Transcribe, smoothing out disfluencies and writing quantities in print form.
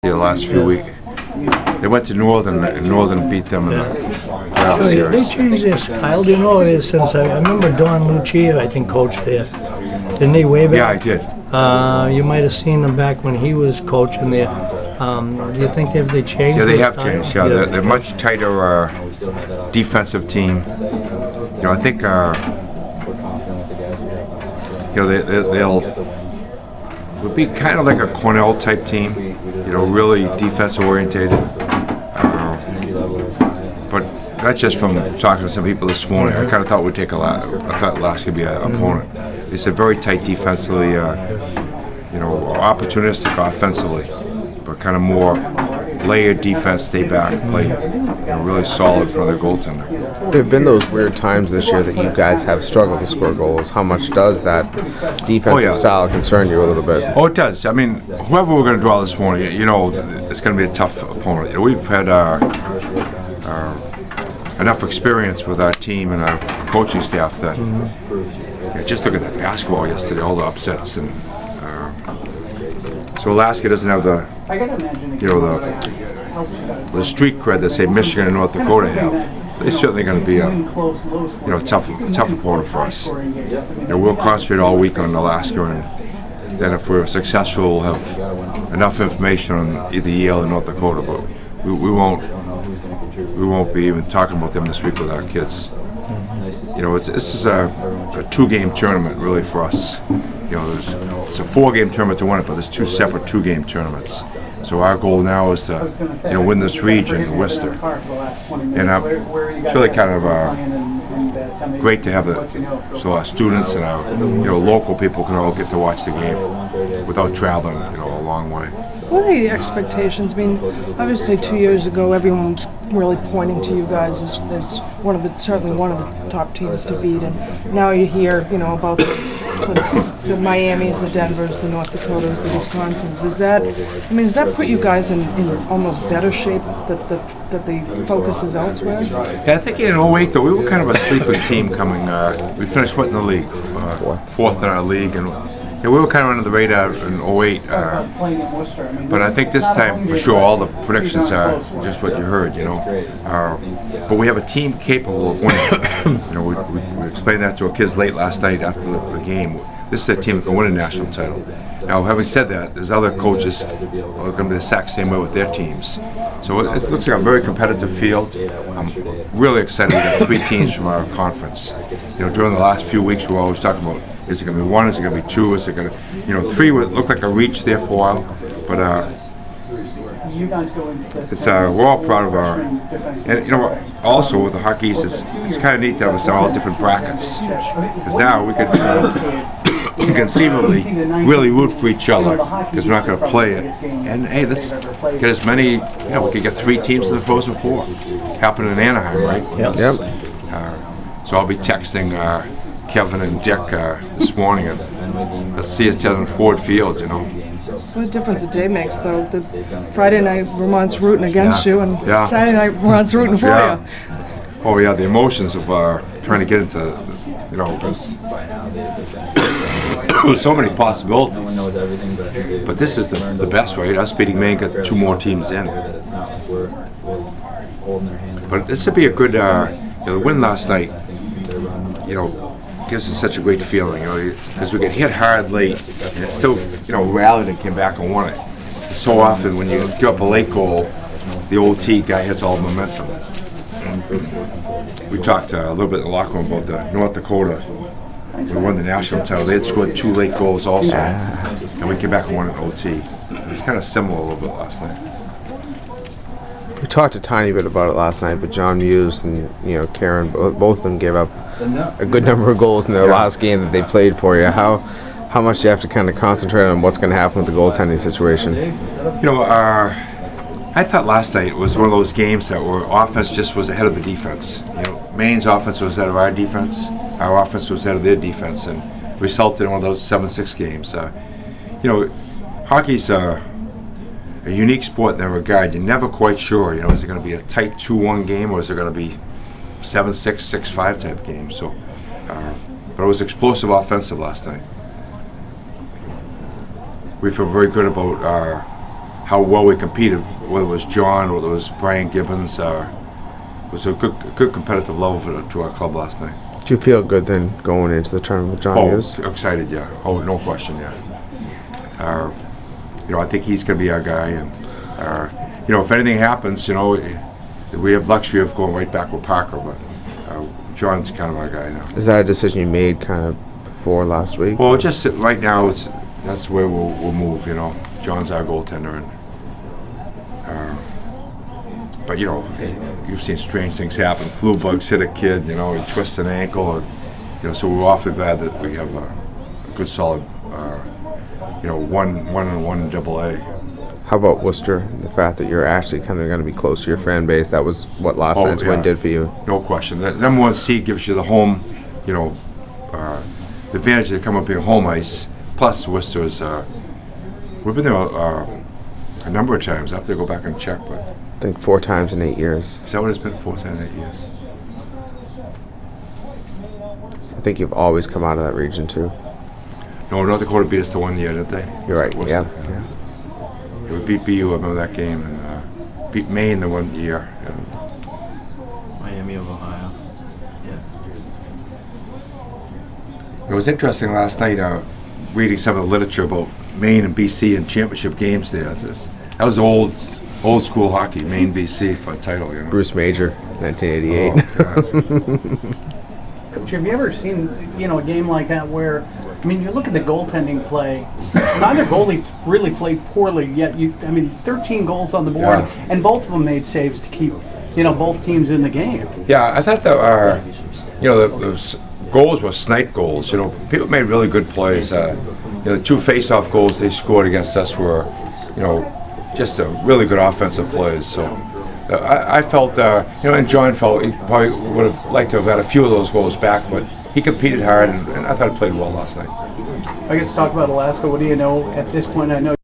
the last few weeks. They went to Northern, and Northern beat them in the playoff They series. changed their style. Do you know it is since I remember Don Lucia, I think, coached there. Didn't he way back? Yeah, I did. You might have seen them back when he was coaching there. Do you think they changed? Yeah, they their have style? changed. Yeah, they're much tighter defensive team. You know, I think you know they'll be kind of like a Cornell type team. You know, really defensive orientated. But that's just from talking to some people this morning. I kind of thought we'd take a lot. I thought Lask could be an opponent. They said very tight defensively. You know, opportunistic offensively, but kind of more layered defense, stay back, play, you know, really solid for their goaltender. There have been those weird times this year that you guys have struggled to score goals. How much does that defensive style concern you a little bit? Oh, it does. I mean, whoever we're going to draw this morning, you know, it's going to be a tough opponent. You know, we've had enough experience with our team and our coaching staff that you know, just look at the basketball yesterday, all the upsets, and so Alaska doesn't have the, you know, the street cred that say Michigan and North Dakota have. They're certainly going to be a, you know, tough opponent for us. You know, we'll concentrate all week on Alaska, and then if we're successful, we'll have enough information on either Yale or North Dakota. But we won't be even talking about them this week with our kids. You know, this is a two-game tournament really for us. You know, it's a four-game tournament to win it, but there's two separate two-game tournaments. So our goal now is to, you know, win this region, Worcester. And it's really kind of great to have it, so our students and our, you know, local people can all get to watch the game without traveling, you know, a long way. What are the expectations? I mean, obviously 2 years ago, everyone was really pointing to you guys as certainly one of the top teams to beat, and now you hear, you know, about the Miamis, the Denvers, the North Dakotas, the Wisconsins. Does that put you guys in almost better shape that the focus is elsewhere? Yeah, I think in 08 though, we were kind of a sleeping team coming. We finished what in the league? Fourth in our league, and yeah, we were kind of under the radar in 08. But I think this time, for sure, all the predictions are just what you heard, you know. But we have a team capable of winning. You know, we explained that to our kids late last night after the game. This is a team that can win a national title. Now, having said that, there's other coaches who are going to be the exact same way with their teams. So it looks like a very competitive field. I'm really excited to get 3 teams from our conference. You know, during the last few weeks, we were always talking about, is it going to be 1, is it going to be 2, is it going to, you know, 3 would look like a reach there for a while, but it's we're all proud of our, and you know, also with the Hockey East, it's kind of neat to have us in all different brackets, because now we could conceivably really root for each other, because we're not going to play it, and hey, let's get as many, you know, we could get 3 teams in the Frozen Four. Happened in Anaheim, right? Yep. So I'll be texting Kevin and Dick this morning, and let's see each other in Ford Field, you know. What a difference a day makes, though. The Friday night, Vermont's rooting against you, and Saturday night, Vermont's rooting for you. Oh yeah, the emotions of trying to get into, you know, there's so many possibilities. But this is the best way. Us beating Maine got 2 more teams in. But this would be a good, you know, the win last night, you know, gives us such a great feeling, you know, because we get hit hard late, and it still, you know, rallied and came back and won it. So often when you give up a late goal, the OT guy has all the momentum. We talked a little bit in the locker room about the North Dakota. We won the national title. They had scored 2 late goals also, and we came back and won an OT. It was kind of similar a little bit last night. We talked a tiny bit about it last night, but John Muse and, you know, Karen, both of them gave up a good number of goals in their last game that they played for you. How much do you have to kind of concentrate on what's going to happen with the goaltending situation? You know, I thought last night was one of those games that where offense just was ahead of the defense. You know, Maine's offense was ahead of our defense. Our offense was ahead of their defense, and resulted in one of those 7-6 games. You know, hockey's a unique sport in that regard. You're never quite sure, you know, is it going to be a tight 2-1 game, or is it going to be 7-6, 6-5 type game? So, but it was explosive offensive last night. We feel very good about how well we competed, whether it was John or whether it was Brian Gibbons. It was a good competitive level to our club last night. Do you feel good then going into the tournament with John Hughes? Excited, yeah. Oh, no question, yeah. I think he's going to be our guy, and if anything happens, we have luxury of going right back with Parker, but John's kind of our guy now. Is that a decision you made kind of before last week? Well, just right now, that's where we'll move. John's our goaltender, and but you've seen strange things happen. Flu bugs hit a kid. He twists an ankle. So we're awfully glad that we have a good, solid, 1-1 in AA. How about Worcester? The fact that you're actually kind of going to be close to your fan base. That was what last night's win did for you. No question. The number one seed gives you the home, the advantage to come up here home ice. Plus, Worcester is. We've been there a number of times. I have to go back and check, but I think 4 times in 8 years. Is that what it's been? 4 times in 8 years. I think you've always come out of that region too. No, North Dakota beat us the 1 year, didn't they? You're right. Yeah. We beat BU. I remember that game, and beat Maine the 1 year. Miami of Ohio. Yeah. It was interesting last night reading some of the literature about Maine and BC and championship games there. That was old school hockey, Maine BC for a title. Bruce Major, 1988. Oh, Coach, have you ever seen a game like that where, you look at the goaltending play. Neither goalie really played poorly yet. 13 goals on the board, and both of them made saves to keep both teams in the game. Yeah, I thought that those goals were snipe goals. People made really good plays. The 2 face-off goals they scored against us were, just a really good offensive plays. So I felt, and John felt he probably would have liked to have had a few of those goals back, but he competed hard, and I thought he played well last night. I guess talk about Alaska. What do you know at this point? I know